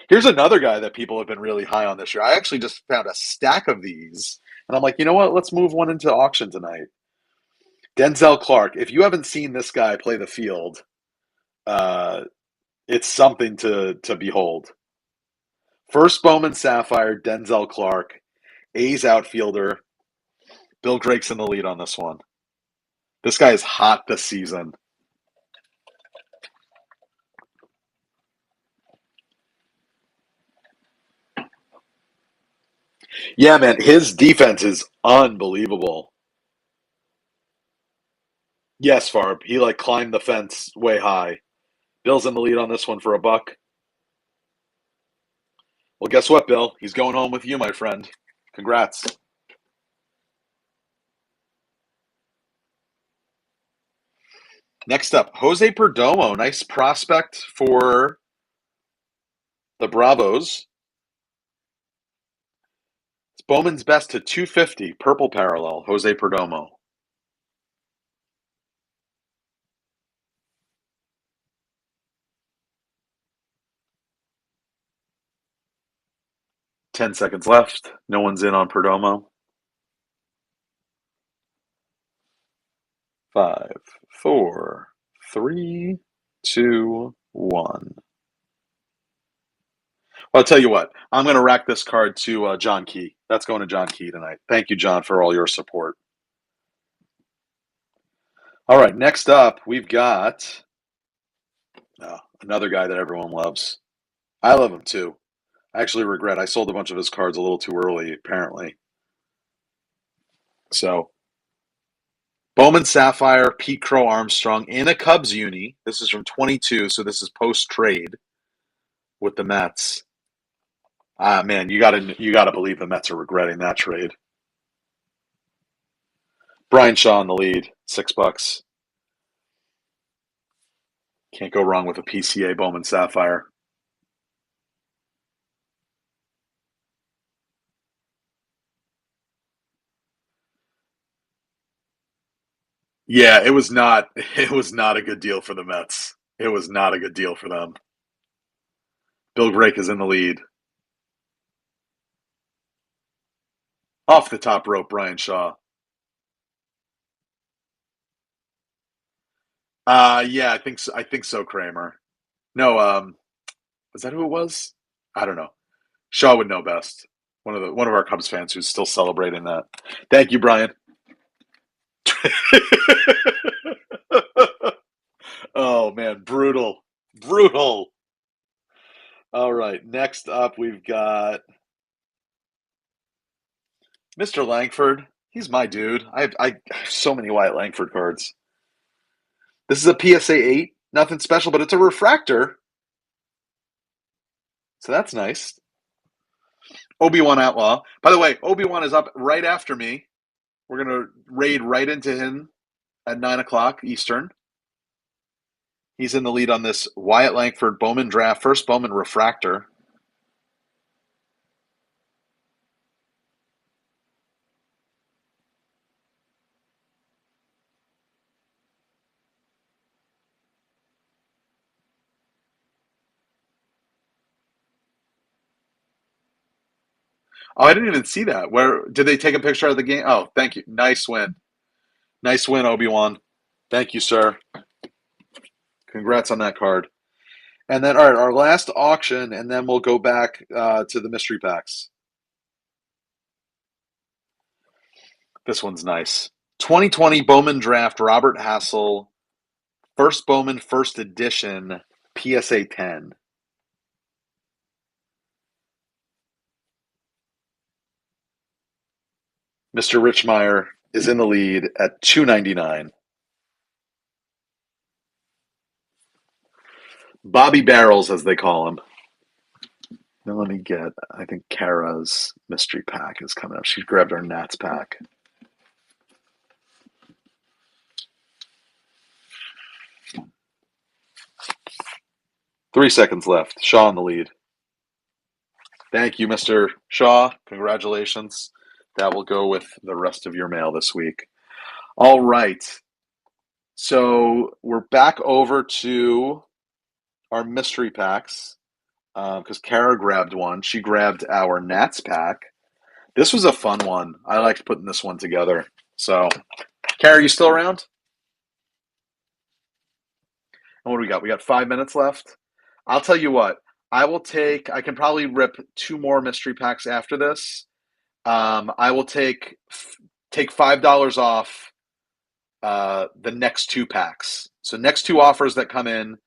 Here's another guy that people have been really high on this year. I actually just found a stack of these, and I'm like, you know what? Let's move one into auction tonight. Denzel Clark. If you haven't seen this guy play the field, uh, it's something to behold. First Bowman Sapphire, Denzel Clark, A's outfielder. Bill Drake's in the lead on this one. This guy is hot this season. Yeah, man, his defense is unbelievable. Yes, Farb. He like climbed the fence way high. Bill's in the lead on this one for a buck. Well, guess what, Bill? He's going home with you, my friend. Congrats. Next up, Jose Perdomo. Nice prospect for the Bravos. It's Bowman's best to 250, purple parallel, Jose Perdomo. 10 seconds left. No one's in on Perdomo. 5, 4, 3, 2, 1. Well, I'll tell you what. I'm going to rack this card to John Key. That's going to John Key tonight. Thank you, John, for all your support. All right, next up, we've got another guy that everyone loves. I love him too. I actually regret I sold a bunch of his cards a little too early, apparently. So, Bowman Sapphire, Pete Crow Armstrong in a Cubs uni. This is from 22, so this is post trade with the Mets. Ah, man, you gotta believe the Mets are regretting that trade. Brian Shaw in the lead, $6. Can't go wrong with a PCA Bowman Sapphire. Yeah, it was not. It was not a good deal for the Mets. It was not a good deal for them. Bill Drake is in the lead. Off the top rope, Brian Shaw. Yeah, I think so. I think so, Kramer. No, was that who it was? I don't know. Shaw would know best. One of our Cubs fans who's still celebrating that. Thank you, Brian. Oh man, brutal, brutal. All right, next up we've got Mr. Langford. He's my dude. I have so many Wyatt Langford cards. This is a PSA 8. Nothing special, but it's a refractor. So that's nice. Obi-Wan Outlaw. By the way, Obi-Wan is up right after me. We're going to raid right into him at 9 o'clock Eastern. He's in the lead on this Wyatt Langford Bowman draft, first Bowman refractor. Oh, I didn't even see that. Where did they take a picture of the game? Oh, thank you. Nice win. Nice win, Obi-Wan. Thank you, sir. Congrats on that card. And then, all right, our last auction, and then we'll go back to the mystery packs. This one's nice. 2020 Bowman Draft, Robert Hassel, first Bowman, first edition, PSA 10. Mr. Richmeyer is in the lead at 299. Bobby Barrels, as they call him. Now let me get, I think Kara's mystery pack is coming up. She grabbed our Nats pack. Three seconds left. Shaw in the lead. Thank you, Mr. Shaw. Congratulations. That will go with the rest of your mail this week. All right. So we're back over to our mystery packs because Kara grabbed one. She grabbed our Nats pack. This was a fun one. I liked putting this one together. So Kara, you still around? And what do we got? We got 5 minutes left. I'll tell you what. I can probably rip two more mystery packs after this. I will take $5 off the next two packs. So next two offers that come in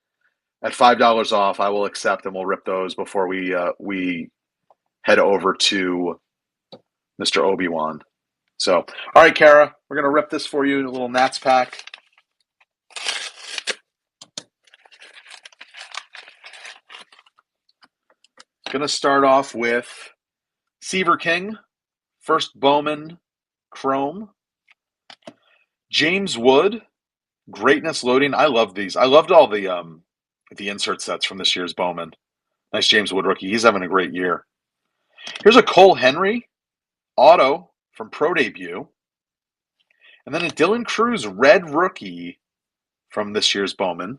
at $5 off, I will accept, and we'll rip those before we head over to Mr. Obi-Wan. So, all right, Kara, we're gonna rip this for you, a little Nats pack. Gonna start off with Seaver King, first Bowman Chrome, James Wood, Greatness Loading. I love these. I loved all the insert sets from this year's Bowman. Nice James Wood rookie. He's having a great year. Here's a Cole Henry auto from Pro Debut. And then a Dylan Cruz red rookie from this year's Bowman.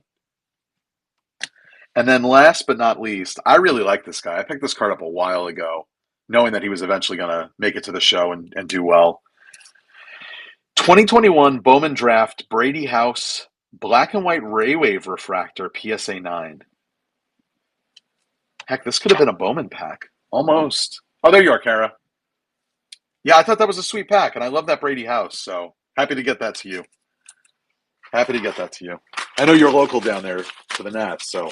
And then last but not least, I really like this guy. I picked this card up a while ago, knowing that he was eventually going to make it to the show and do well. 2021 Bowman Draft Brady House Black and White Ray Wave Refractor PSA 9. Heck, this could have been a Bowman pack. Almost. Oh, there you are, Kara. Yeah, I thought that was a sweet pack, and I love that Brady House, so happy to get that to you. Happy to get that to you. I know you're local down there to the Nats, so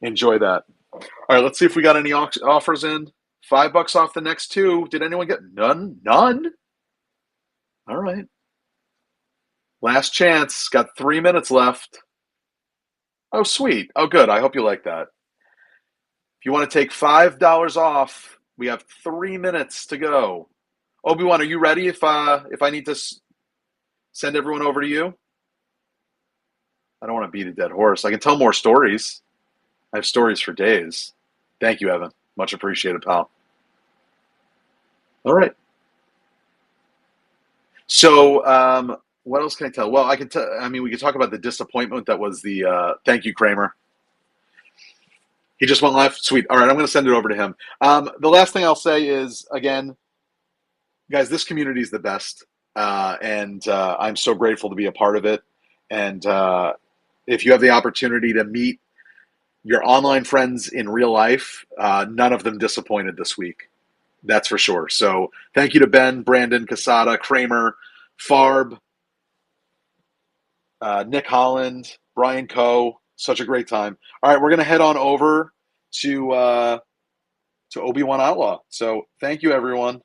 enjoy that. All right, let's see if we got any offers in. $5 off the next two. Did anyone get none? None? All right. Last chance. Got 3 minutes left. Oh, sweet. Oh, good. I hope you like that. If you want to take $5 off, we have 3 minutes to go. Obi-Wan, are you ready if I need to send everyone over to you? I don't want to beat a dead horse. I can tell more stories. I have stories for days. Thank you, Evan. Much appreciated, pal. All right. So, what else can I tell? Well, I can tell. I mean, we could talk about the disappointment that was the. Thank you, Kramer. He just went live. Sweet. All right, I'm going to send it over to him. The last thing I'll say is, again, guys, this community is the best, and I'm so grateful to be a part of it. And if you have the opportunity to meet your online friends in real life, none of them disappointed this week. That's for sure. So thank you to Ben, Brandon, Casada, Kramer, Farb, Nick Holland, Brian Coe. Such a great time. All right, we're going to head on over to Obi-Wan Outlaw. So thank you, everyone.